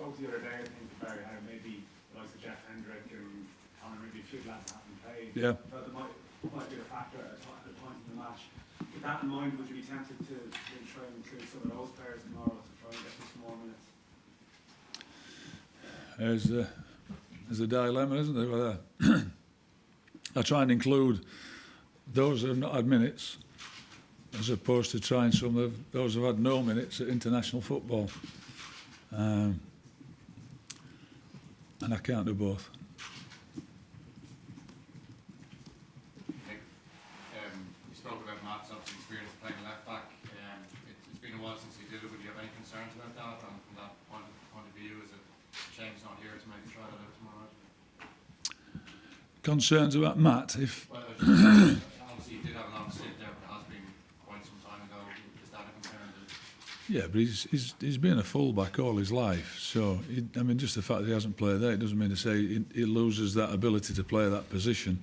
spoke the other day, I think, about how maybe the likes of Jeff Hendrick and Conor, maybe a few lads that haven't played. Yeah. But there might be a factor at the point in the match. With that in mind, would you be tempted to try and include some of those players tomorrow to try and get some more minutes? There's a dilemma, isn't there? Whether I try and include those who have not had minutes, as opposed to trying some of those who have had no minutes at international football. And I can't do both. You spoke about Matt's obviously experience playing left back. It's been a while since he did it. Would you have any concerns about that? And from that point of view, is it Shane's not here to maybe try that out tomorrow? Concerns about Matt? Well, obviously you did have a long stint there, but it has been quite some time ago. Is that a concern? Yeah, but he's been a full-back all his life. So, just the fact that he hasn't played there, it doesn't mean to say he loses that ability to play that position.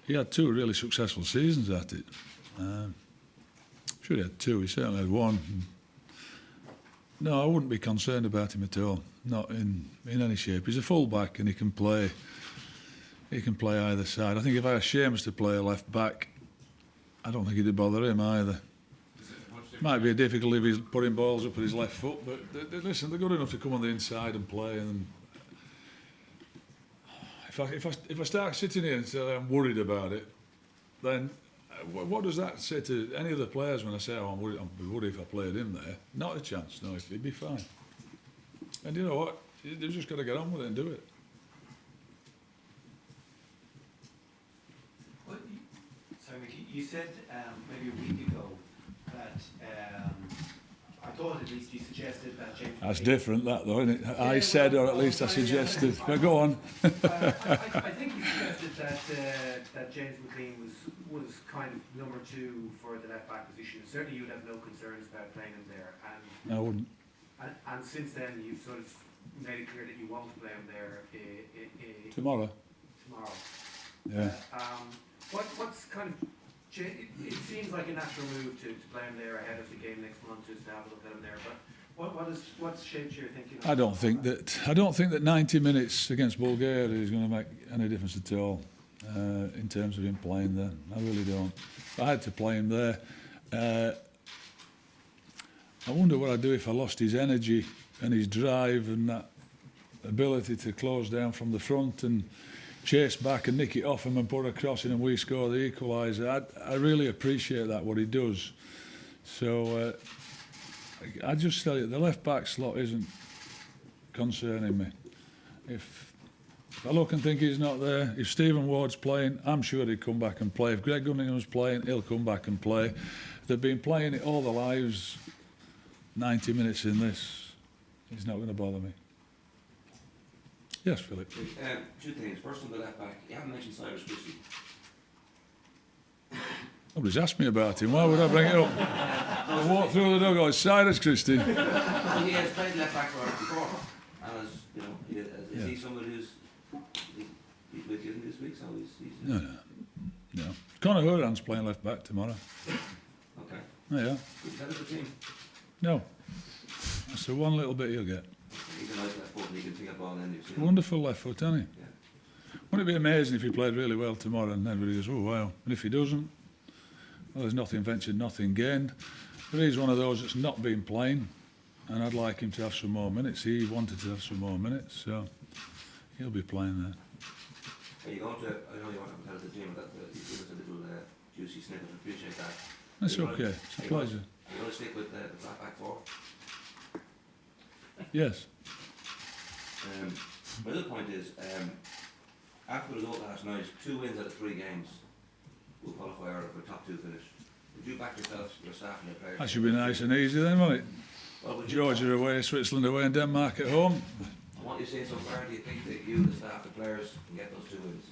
He had 2 really successful seasons at it. I'm sure he had 2, he certainly had 1. No, I wouldn't be concerned about him at all, not in any shape. He's a full-back and he can play either side. I think if I asked Seamus to play a left-back, I don't think it'd bother him either. Might be a difficulty if he's putting balls up with his left foot, but listen, they're good enough to come on the inside and play. And if I start sitting here and say I'm worried about it, then what does that say to any of the players when I say, I'm worried if I played him there? Not a chance, no, he'd be fine. And you know what? They've just got to get on with it and do it. Well, sorry, Mickey, you said maybe a week ago that I thought at least you suggested that James. That's different, that though, isn't it? Yeah, I said, or at least I suggested. But go on. I think you suggested that James McLean was kind of number 2 for the left back position. Certainly, you'd have no concerns about playing him there. And I wouldn't. And since then, you've sort of made it clear that you won't play him there Tomorrow. Yeah. What's kind of it seems like a natural move to play him there ahead of the game next month, just to have a look at him there. But what's shaped your thinking? I don't think that 90 minutes against Bulgaria is going to make any difference at all in terms of him playing there. I really don't. If I had to play him there, I wonder what I'd do if I lost his energy and his drive and that ability to close down from the front and chase back and nick it off him and put a cross in and we score the equaliser. I really appreciate that, what he does. So I just tell you, the left back slot isn't concerning me. If I look and think he's not there, if Stephen Ward's playing, I'm sure he'd come back and play. If Greg Gunningham's playing, he'll come back and play. They've been playing it all their lives. 90 minutes in this, it's not going to bother me. Yes, Philip. 2 things. First on the left back, you haven't mentioned Cyrus Christie. Nobody's asked me about him. Why would I bring it up? I walk through the dugout. Cyrus Christie. He has played left back for us before, and is he somebody who's with you this week? So he's No. Conor Hourihane's playing left back tomorrow. Okay. Oh, yeah. Is that the team? No. That's the one little bit he'll get. He's a nice left foot and he can pick up on end. Wonderful left foot, hasn't he? Yeah. Wouldn't it be amazing if he played really well tomorrow and everybody goes, oh wow. And if he doesn't, well, there's nothing ventured, nothing gained. But he's one of those that's not been playing, and I'd like him to have some more minutes. He wanted to have some more minutes, so he'll be playing there. Are you going to, I know you want to tell the team that you give us a little juicy snippet, I appreciate that. That's okay, it's a pleasure. Are you going to stick with the flat back 4? Yes. My other point is, after the result last night, 2 wins out of 3 games will qualify Ireland for top 2 finish. Would you back yourself, your staff and your players? That should be nice and easy then, won't it? Well, Georgia away, Switzerland away and Denmark at home. What you've seen so far, do you think that you, the staff, the players, can get those 2 wins?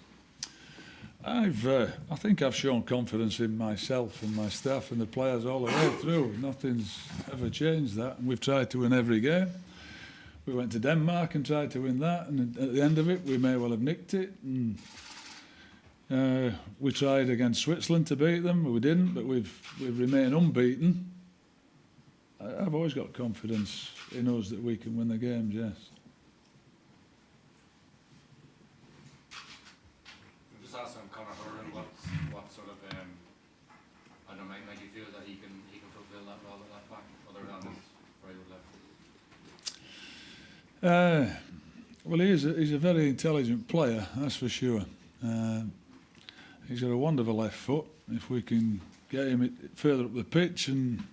I think I've shown confidence in myself and my staff and the players all the way through. Nothing's ever changed that. And we've tried to win every game. We went to Denmark and tried to win that, and at the end of it, we may well have nicked it. And, we tried against Switzerland to beat them, we didn't, but we've remained unbeaten. I've always got confidence in us that we can win the games, yes. Just ask on Conor Hourihane, what sort of I don't know, make you feel that he can fulfil that role at left back, other than his very good left. Well, he's a very intelligent player, that's for sure. He's got a wonderful left foot. If we can get him further up the pitch and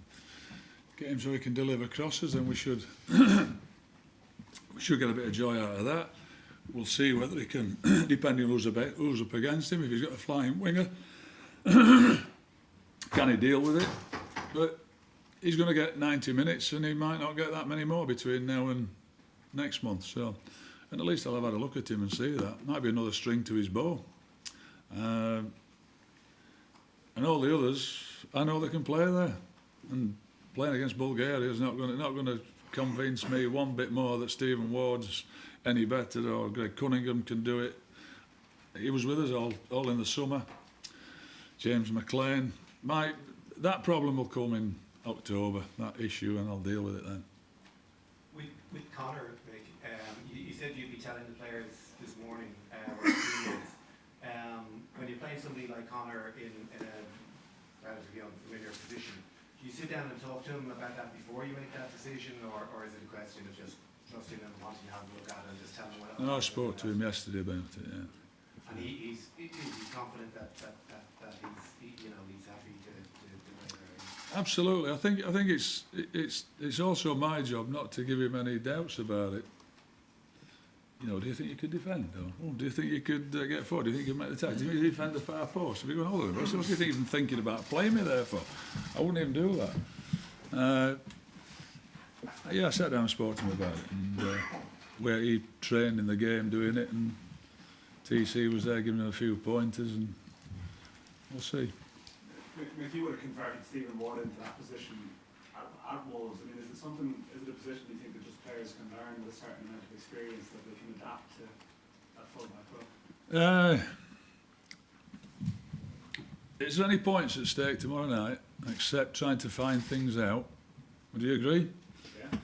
get him so he can deliver crosses, then we should we should get a bit of joy out of that. We'll see whether he can, depending on who's up against him. If he's got a flying winger, can he deal with it? But he's going to get 90 minutes, and he might not get that many more between now and next month. So, and at least I'll have had a look at him and see that. Might be another string to his bow. And all the others, I know they can play there. And playing against Bulgaria is not going to convince me one bit more that Stephen Ward's any better or Greg Cunningham can do it. He was with us all in the summer. James McLean. That problem will come in October, that issue, and I'll deal with it then. With Conor, Mick, you said you'd be telling the players this morning, or teammates, when you're playing somebody like Conor in a relatively unfamiliar position, do you sit down and talk to him about that before you make that decision, or is it a question of just trusting him and wanting to have a look at it and just tell him what? No, I spoke to him yesterday about it, yeah. And he's confident that he's happy to play there. Absolutely. I think it's also my job not to give him any doubts about it. You know, do you think you could defend? Or do you think you could get forward? Do you think you could make the tackle? Do you think you could defend the far post? Have you gone, hold on, what do you think you're even thinking about playing me there for? I wouldn't even do that. Yeah, I sat down and spoke to him about it, and where he trained in the game doing it, and TC was there giving him a few pointers, and we'll see. If you would have converted Stephen Ward into that position at Wolves, I mean, is it a position you think that just players can learn with a certain amount of experience that they can adapt to that full-back role? Is there any points at stake tomorrow night except trying to find things out? Would you agree? Yeah.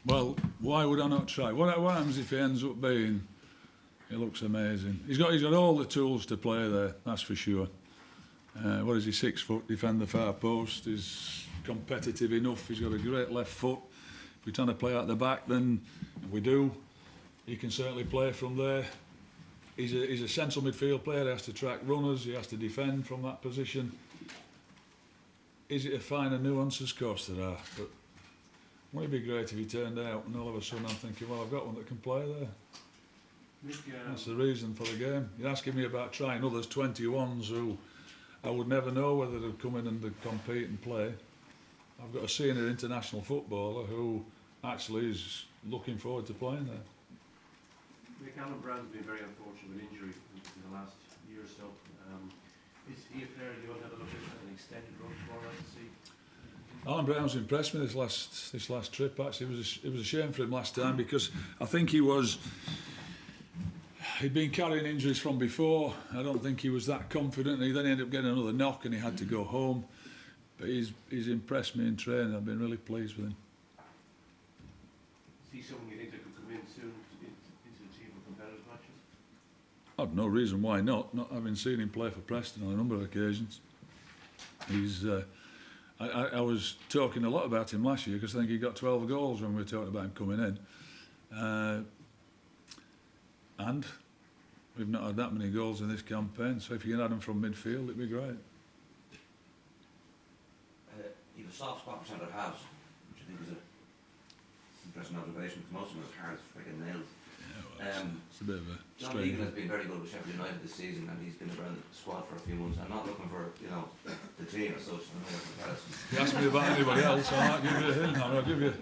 Well, why would I not try? What happens if he ends up being? He looks amazing. He's got all the tools to play there. That's for sure. What is he? 6 foot, defend the far post. He's competitive enough. He's got a great left foot. If we're trying to play out the back, then we do. He can certainly play from there. He's a central midfield player. He has to track runners. He has to defend from that position. Is it a finer nuances? Of course there are. But wouldn't it be great if he turned out and all of a sudden I'm thinking, well, I've got one that can play there. That's the reason for the game. You're asking me about trying others, 21s, who I would never know whether they'd come in and they'd compete and play. I've got a senior international footballer who actually is looking forward to playing there. Mick, Alan Brown's been very unfortunate with injury in the last year or so. Is he a player you want to have a look at an extended run tomorrow to see? Alan Brown's impressed me this last trip. Actually, it was a shame for him last time because I think he'd been carrying injuries from before. I don't think he was that confident. He then ended up getting another knock and he had to go home. But he's impressed me in training. I've been really pleased with him. Is he someone you think that could come in soon into the team for competitive matches? I've no reason why not. Not having seen him play for Preston on a number of occasions. He's. I was talking a lot about him last year because I think he got 12 goals when we were talking about him coming in. And we've not had that many goals in this campaign, so if you can add them from midfield, it'd be great. You have a soft spot for centre halves, which I think is an interesting observation because most of them are hard freaking nailed. Yeah, well, it's a bit of a John Egan has been very good with Sheffield United this season and he's been around the squad for a few months. I'm not looking for, the team as such. I'm not comparison. If you ask me about anybody else, I might give you a hint. I'll give you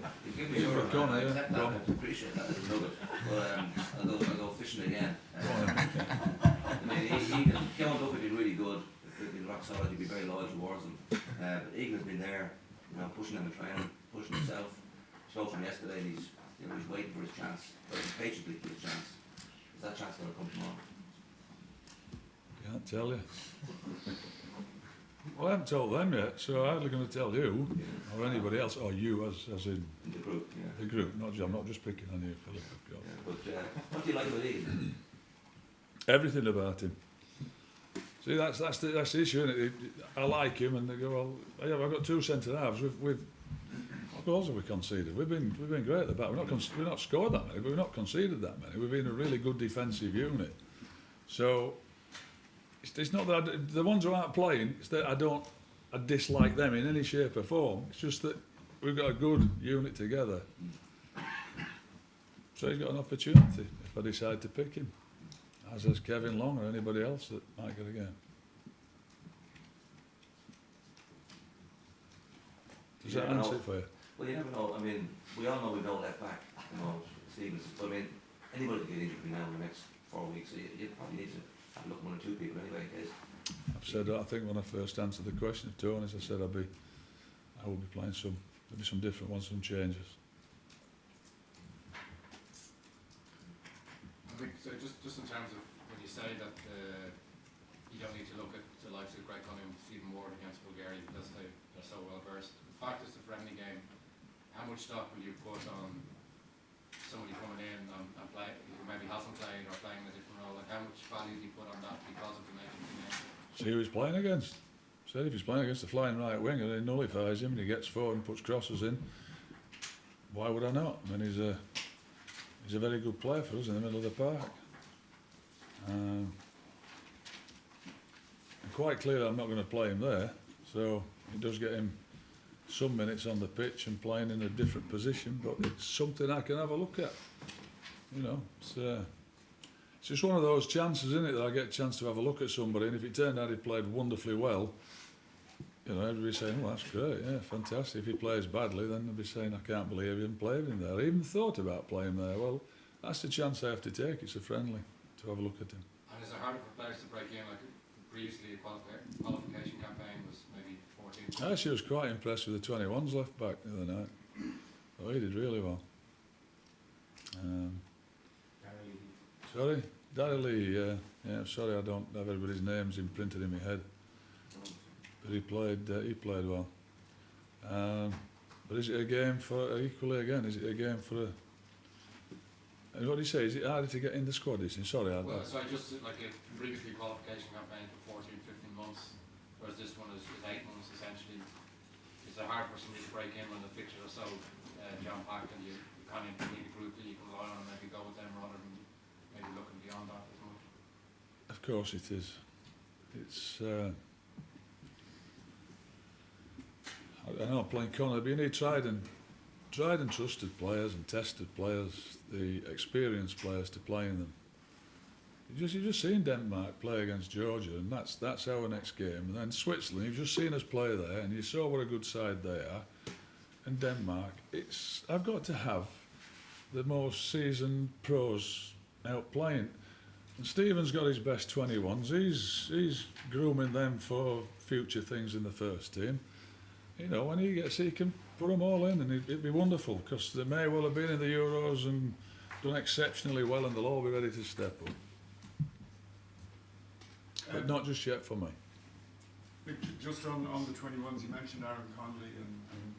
your a corner, I yeah. appreciate that as a nugget. But I'll go fishing again. I mean, Egan, Keown Duffy has been really good. He'd be rock solid, he'd be very loyal towards them. But Egan has been there, pushing them in training, pushing himself. Spoke to him yesterday and he's waiting for his chance, waiting patiently for his chance. Is that chance going to come tomorrow? Can't tell you. Well, I haven't told them yet, so I'm hardly going to tell you, or anybody else, or you as in In the group, yeah. the group. I'm not just picking on you, Philip, of course. Yeah, but what do you like about Ian? Everything about him. See, that's the issue, isn't it? I like him, and they go, well, yeah, I've got 2 centre halves. We've what goals have we conceded? We've been great at the back. We've not scored that many, but we've not conceded that many. We've been a really good defensive unit. So it's not that the ones who aren't playing, it's that I dislike them in any shape or form. It's just that we've got a good unit together. So he's got an opportunity if I decide to pick him, as has Kevin Long or anybody else that might get a game. Does that answer it for you? Well, you never know. I mean, we all know we've no left back, Stevens. But I mean, anybody can get injured between now and the next 4 weeks. So you probably need to have a look at 1 or 2 people anyway, in case. I've said that, I think when I first answered the question of Tony's, I said I will be playing maybe some different ones, some changes. I think so. Just in terms of when you say that you don't need to look at the likes of Greg Cunningham, Stephen Ward against Bulgaria because they're so well versed. The fact is, the friendly game. How much stock will you put on somebody coming in and play who maybe hasn't played or playing a different role? Like how much value do you put on that because of the nature of the game? See who he's playing against. Said if he's playing against the flying right wing and he nullifies him and he gets forward and puts crosses in, why would I not? I mean, he's a very good player for us in the middle of the park. I'm quite clear that I'm not going to play him there, so it does get him some minutes on the pitch and playing in a different position, but it's something I can have a look at. It's just one of those chances, isn't it, that I get a chance to have a look at somebody, and if it turned out he played wonderfully well, everybody's saying, well, that's great, yeah, fantastic. If he plays badly, then they'll be saying, I can't believe he didn't play him there. I even thought about playing there. Well, that's the chance I have to take. It's a friendly to have a look at him. And is it harder for players to break in? Like previously, a qualification campaign was maybe 14. I actually was quite impressed with the 21s left back the other night. Oh, he did really well. Sorry? Darryl Lee, yeah, sorry I don't have everybody's names imprinted in my head. But he played well. But is it a game for, equally again, is it a game for a... And what do you say, is it harder to get in the squad, is it? Sorry, well, so just like a previously qualification campaign for 14, 15 months, whereas this one is 8 months essentially. Is it hard for somebody to break in when the fixtures are so jam-packed and you kind of need a group that you can rely on and maybe go with them rather than maybe looking beyond that as much? Of course it is. It's... I know playing Conor, but you need tried and trusted players and tested players, the experienced players to play in them. You've just seen Denmark play against Georgia, and that's our next game. And then Switzerland, you've just seen us play there, and you saw what a good side they are. And Denmark, I've got to have the most seasoned pros out playing. And Stephen's got his best 21s. He's grooming them for future things in the first team. When he can put them all in, and it'd be wonderful, because they may well have been in the Euros and done exceptionally well, and they'll all be ready to step up. But not just yet for me. Just on the 21s, you mentioned Aaron Connolly, and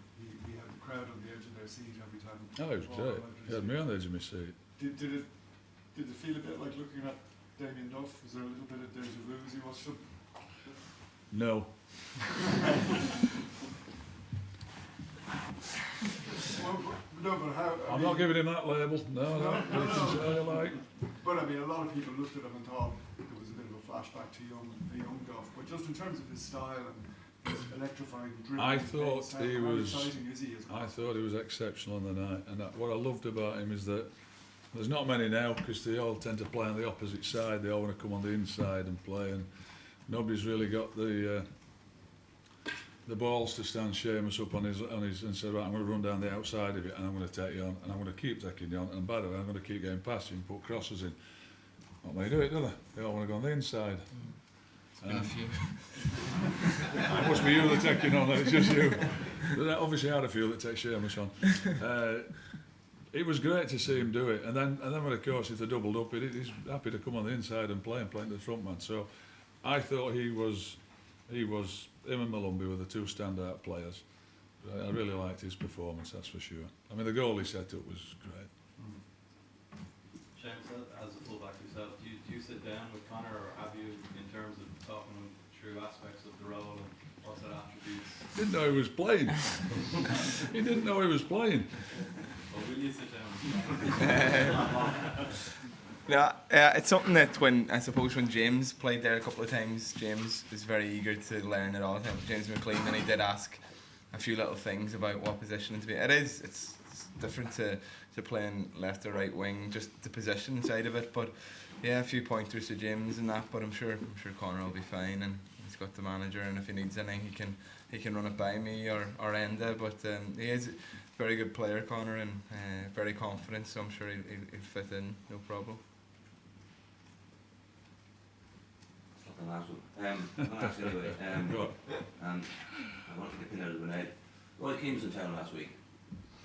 he had the crowd on the edge of their seat every time. Oh, he was great. He had me on the edge of my seat. Did it feel a bit like looking at Damien Duff? Was there a little bit of deja vu as he watched him? No. No, but how... I'm not giving him that label. No. But I mean, a lot of people looked at him and thought there was a bit of a flashback to young Duff. But just in terms of his style and his electrifying dribbling, I thought exciting is he as well? I thought he was exceptional on the night. And what I loved about him is that there's not many now, because they all tend to play on the opposite side. They all want to come on the inside and play, and nobody's really got the balls to stand Seamus up on his and say, right, I'm going to run down the outside of it, and I'm going to take you on, and I'm going to keep taking you on, and by the way, I'm going to keep getting past you and put crosses in. Not many do it, do they? They all want to go on the inside. It's been a few. It must be you that taking on, it's just you. There obviously are a few that take Seamus on. It was great to see him do it, and then when of course if they doubled up, he's happy to come on the inside and play into the front man. So I thought he was him and Malumbi were the two standout players. I really liked his performance, that's for sure. I mean, the goal he set up was great. Seamus, as a fullback yourself, do you sit down with Conor, or have you, in terms of talking him through aspects of the role and what sort of attributes? Didn't know he was playing. He didn't know he was playing. Or will you sit down? Yeah, it's something that when James played there a couple of times, James is very eager to learn it all. James McLean, and he did ask a few little things about what position to be. It's different to playing left or right wing, just the position side of it. But yeah, a few pointers to James and that. But I'm sure Conor will be fine, and he's got the manager, and if he needs anything, he can run it by me or Enda. But he is a very good player, Conor, and very confident. So I'm sure he'll fit in, no problem. The last one. I'm going to ask you anyway. And I want to get pin out of the grenade. Roy Keane was in town last week.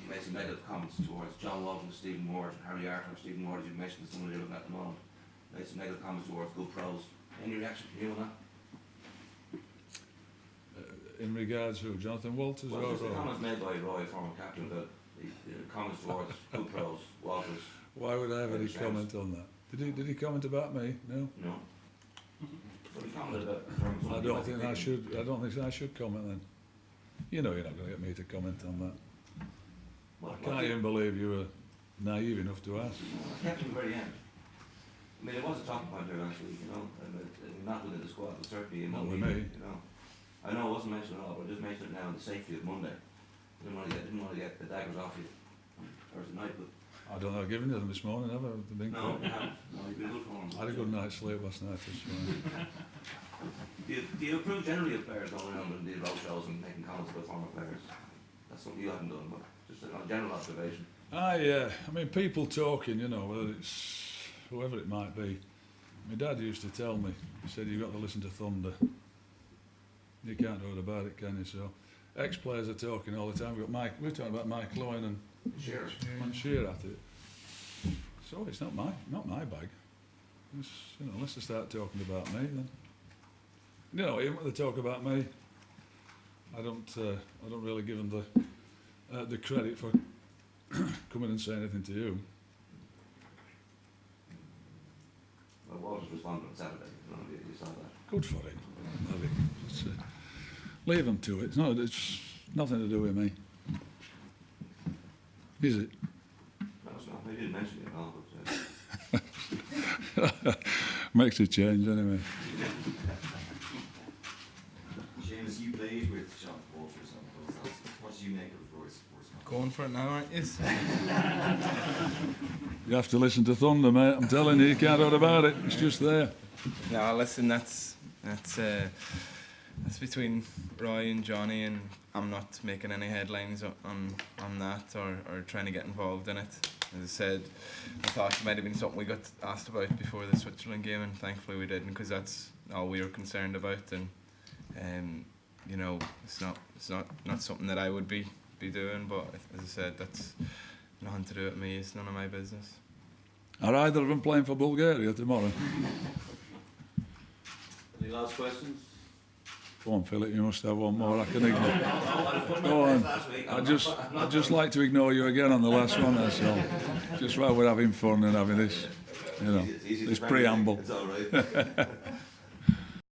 He made some negative comments towards John Walton, Stephen Ward, Harry Arthur, Stephen Ward, as you mentioned, someone you're looking at the moment. Made some negative comments towards good pros. Any reaction from you on that? In regards to Jonathan Walters? Well, just the comments made by Roy, former captain, about the comments towards good pros, Walters. Why would I have any comment on that? Did he comment about me? No. No. Well, he commented about I don't think I should comment then. You know you're not going to get me to comment on that. I can't even believe you were naive enough to ask. I kept him very end. I mean, it was a talking point there last week, you know, not within the squad, but certainly in Not the with league, me. you know. I know it wasn't mentioned at all, but I just mentioned it now in the safety of Monday. Didn't want to get the daggers off you Thursday night, but I don't know, I've given you them this morning, have I? They've been no, quick. you've been good for them. I had a good night's sleep last night, that's fine. Do you approve generally of players going around and doing road shows and making comments about former players? That's something you haven't done, but just a general observation. I mean, people talking, you know, whether it's whoever it might be. My dad used to tell me, he said, you've got to listen to thunder. You can't do it about it, can you? So, ex-players are talking all the time. We're talking about Mike Lowen and Shearer at it. So it's not my bag. It's, you know, unless they start talking about me, then. You know, even when they talk about me, I don't really give them the credit for coming and saying anything to you. Well, Walters responded on Saturday. I don't know if you saw that. Good for him. Love it. Just, leave him to it. It's nothing to do with me. Is it? No, it's not. They didn't mention it at all, but Makes a change anyway. Seamus, you played with John Walters on both sides. What did you make of Roy's sports? Going for it now, aren't you? You have to listen to thunder, mate. I'm telling you, you can't out about it. It's just there. No, listen, that's between Roy and Johnny, and I'm not making any headlines on that or trying to get involved in it. As I said, I thought it might have been something we got asked about before the Switzerland game, and thankfully we didn't, because that's all we were concerned about. And you know, it's not something that I would be doing. But as I said, that's nothing to do with me. It's none of my business. Are either of them playing for Bulgaria tomorrow? any last questions? Go on, Philip, you must have one more. I can ignore. Go on. I'd just like to ignore you again on the last one, that's all. Just while we're having fun and having this, you know, this preamble. It's all right.